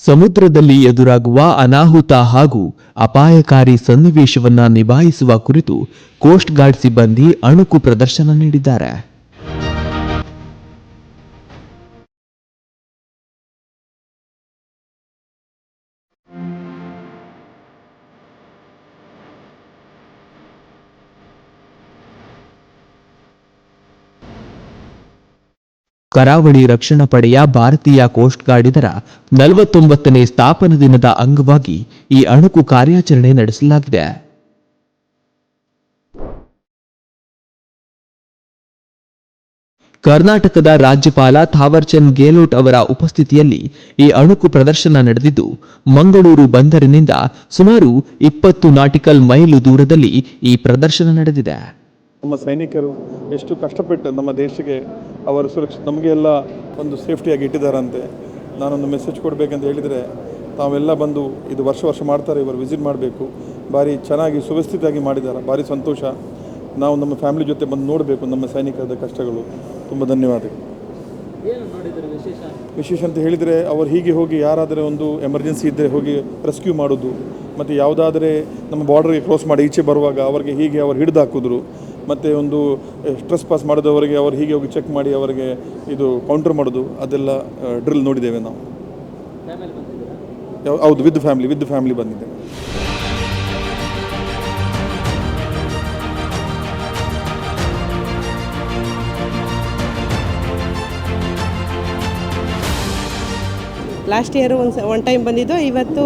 ಸಮುದ್ರದಲ್ಲಿ ಎದುರಾಗುವ ಅನಾಹುತ ಹಾಗೂ ಅಪಾಯಕಾರಿ ಸನ್ನಿವೇಶವನ್ನ ನಿಭಾಯಿಸುವ ಕುರಿತು ಕೋಸ್ಟ್ ಗಾರ್ಡ್ ಸಿಬ್ಬಂದಿ ಅಣುಕು ಪ್ರದರ್ಶನ ನೀಡಿದ್ದಾರೆ. ಕರಾವಳಿ ರಕ್ಷಣಾ ಪಡೆಯ ಭಾರತೀಯ ಕೋಸ್ಟ್ ಗಾರ್ಡ್ ಇದರ 49ನೇ ಸ್ಥಾಪನಾ ದಿನದ ಅಂಗವಾಗಿ ಈ ಅಣುಕು ಕಾರ್ಯಾಚರಣೆ ನಡೆಸಲಾಗಿದೆ. ಕರ್ನಾಟಕದ ರಾಜ್ಯಪಾಲ ಥಾವರ್ಚಂದ್ ಗೆಹ್ಲೋಟ್ ಅವರ ಉಪಸ್ಥಿತಿಯಲ್ಲಿ ಈ ಅಣುಕು ಪ್ರದರ್ಶನ ನಡೆದಿದ್ದು, ಮಂಗಳೂರು ಬಂದರಿನಿಂದ ಸುಮಾರು 20 ನಾಟಿಕಲ್ ಮೈಲು ದೂರದಲ್ಲಿ ಈ ಪ್ರದರ್ಶನ ನಡೆದಿದೆ. ನಮ್ಮ ಸೈನಿಕರು ಎಷ್ಟು ಕಷ್ಟಪಟ್ಟು ನಮ್ಮ ದೇಶಕ್ಕೆ ಅವರು ನಮಗೆ ಎಲ್ಲ ಒಂದು ಸೇಫ್ಟಿಯಾಗಿ ಇಟ್ಟಿದ್ದಾರಂತೆ. ನಾನೊಂದು ಮೆಸೇಜ್ ಕೊಡಬೇಕಂತ ಹೇಳಿದರೆ, ತಾವೆಲ್ಲ ಬಂದು ಇದು ವರ್ಷ ಮಾಡ್ತಾರೆ, ಇವರು ವಿಸಿಟ್ ಮಾಡಬೇಕು. ಭಾರಿ ಚೆನ್ನಾಗಿ ಸುವ್ಯವಸ್ಥಿತವಾಗಿ ಮಾಡಿದ್ದಾರೆ, ಭಾರಿ ಸಂತೋಷ. ನಾವು ನಮ್ಮ ಫ್ಯಾಮಿಲಿ ಜೊತೆ ಬಂದು ನೋಡಬೇಕು ನಮ್ಮ ಸೈನಿಕರ ಕಷ್ಟಗಳು. ತುಂಬ ಧನ್ಯವಾದಗಳು. ವಿಶೇಷ ಅಂತ ಹೇಳಿದರೆ, ಅವರು ಹೀಗೆ ಹೋಗಿ ಯಾರಾದರೆ ಒಂದು ಎಮರ್ಜೆನ್ಸಿ ಇದ್ದರೆ ಹೋಗಿ ರೆಸ್ಕ್ಯೂ ಮಾಡೋದು, ಮತ್ತು ಯಾವುದಾದರೆ ನಮ್ಮ ಬಾರ್ಡರ್ಗೆ ಕ್ರಾಸ್ ಮಾಡಿ ಈಚೆ ಬರುವಾಗ ಅವರಿಗೆ ಹೀಗೆ ಅವರು ಹಿಡಿದು ಹಾಕಿದ್ರು, ಮತ್ತು ಒಂದು ಸ್ಟ್ರೆಸ್ ಪಾಸ್ ಮಾಡಿದವರಿಗೆ ಅವರು ಹೀಗೆ ಹೋಗಿ ಚೆಕ್ ಮಾಡಿ ಅವರಿಗೆ ಇದು ಕೌಂಟರ್ ಮಾಡೋದು, ಅದೆಲ್ಲ ಡ್ರಿಲ್ ನೋಡಿದ್ದೇವೆ ನಾವು. ಹೌದು, ವಿತ್ ಫ್ಯಾಮಿಲಿ ಬಂದಿದ್ದೇವೆ. ಲಾಸ್ಟ್ ಇಯರ್ ಒನ್ ಟೈಮ್ ಬಂದಿದ್ದು. ಇವತ್ತು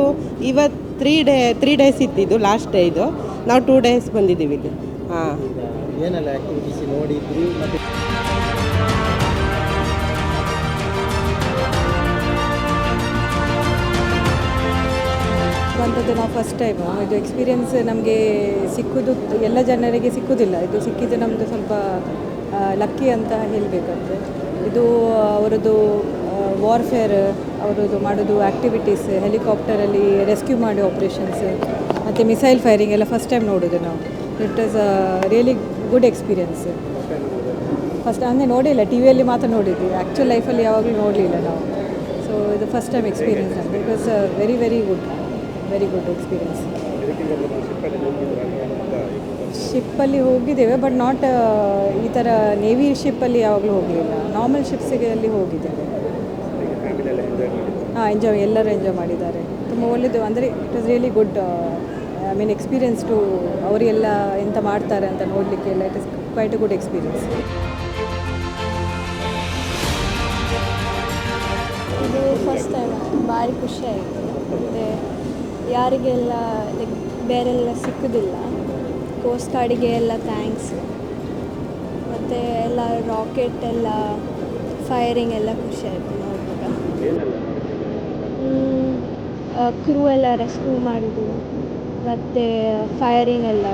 3 ಡೇಸ್ ಇತ್ತಿದ್ದು, ಲಾಸ್ಟ್ ಡೇ ಇದು. ನಾವು 2 ಡೇಸ್ ಬಂದಿದ್ದೀವಿ ಇಲ್ಲಿ. ಹಾಂ, ಏನೆಲ್ಲ ಆ್ಯಕ್ಟಿವಿಟೀಸ್ ನೋಡಿದ್ರಿ? ಮತ್ತು ಅಂಥದ್ದು ನಾವು ಫಸ್ಟ್ ಟೈಮು. ಇದು ಎಕ್ಸ್ಪೀರಿಯೆನ್ಸ್ ನಮಗೆ ಸಿಕ್ಕುದು ಎಲ್ಲ ಜನರಿಗೆ ಸಿಕ್ಕುವುದಿಲ್ಲ. ಇದು ಸಿಕ್ಕಿದ್ದು ನಮ್ಮದು ಸ್ವಲ್ಪ ಲಕ್ಕಿ ಅಂತ ಹೇಳಬೇಕಂದ್ರೆ. ಇದು ಅವರದ್ದು ವಾರ್ಫೇರ್, ಅವರದ್ದು ಮಾಡೋದು ಆ್ಯಕ್ಟಿವಿಟೀಸ್, ಹೆಲಿಕಾಪ್ಟರಲ್ಲಿ ರೆಸ್ಕ್ಯೂ ಮಾಡಿ ಆಪ್ರೇಷನ್ಸ್, ಮತ್ತು ಮಿಸೈಲ್ ಫೈರಿಂಗ್ ಎಲ್ಲ ಫಸ್ಟ್ ಟೈಮ್ ನೋಡೋದು ನಾವು. It is really good experience. First ಅಂದರೆ ನೋಡಿಲ್ಲ, ಟಿ ವಿಯಲ್ಲಿ ಮಾತ್ರ ನೋಡಿದ್ವಿ, ಆ್ಯಕ್ಚುಲ್ ಲೈಫಲ್ಲಿ ಯಾವಾಗಲೂ ನೋಡಲಿಲ್ಲ ನಾವು. ಸೊ ಇದು ಫಸ್ಟ್ ಟೈಮ್ ಎಕ್ಸ್ಪೀರಿಯೆನ್ಸ್ ನಮಗೆ. It was very good experience. ಶಿಪ್ಪಲ್ಲಿ ಹೋಗಿದ್ದೇವೆ, ಬಟ್ ನಾಟ್ ಈ ಥರ ನೇವಿ ಶಿಪ್ಪಲ್ಲಿ ಯಾವಾಗಲೂ ಹೋಗಲಿಲ್ಲ. ನಾರ್ಮಲ್ ಶಿಪ್ಸಿಗೆ ಅಲ್ಲಿ ಹೋಗಿದ್ದೇವೆ. ಹಾಂ, ಎಲ್ಲರೂ ಎಂಜಾಯ್ ಮಾಡಿದ್ದಾರೆ. ತುಂಬ ಒಳ್ಳೆಯದು. ಅಂದರೆ it was really good experience to ಅವರೆಲ್ಲ ಎಂತ ಮಾಡ್ತಾರೆ ಅಂತ ನೋಡಲಿಕ್ಕೆ ಎಲ್ಲ. It is quite a good experience. ಇದು ಫಸ್ಟ್ ಟೈಮ್ ಭಾರಿ ಖುಷಿ ಆಯಿತು. ಮತ್ತು ಯಾರಿಗೆಲ್ಲ ಲೈಕ್ ಬೇರೆಲ್ಲ ಸಿಕ್ಕೋದಿಲ್ಲ, ಕೋಸ್ಟ್ ಗಾರ್ಡಿಗೆ ಎಲ್ಲ ಥ್ಯಾಂಕ್ಸ್. ಮತ್ತು ಎಲ್ಲ ರಾಕೆಟ್ ಎಲ್ಲ ಫೈರಿಂಗ್ ಎಲ್ಲ ಖುಷಿ ಆಯಿತು ನೋಡುವಾಗ. ಕ್ರೂ ಎಲ್ಲ ರೆಸ್ಕ್ಯೂ ಮಾಡೋದು ಮತ್ತು ಫೈರಿಂಗ್ ಎಲ್ಲ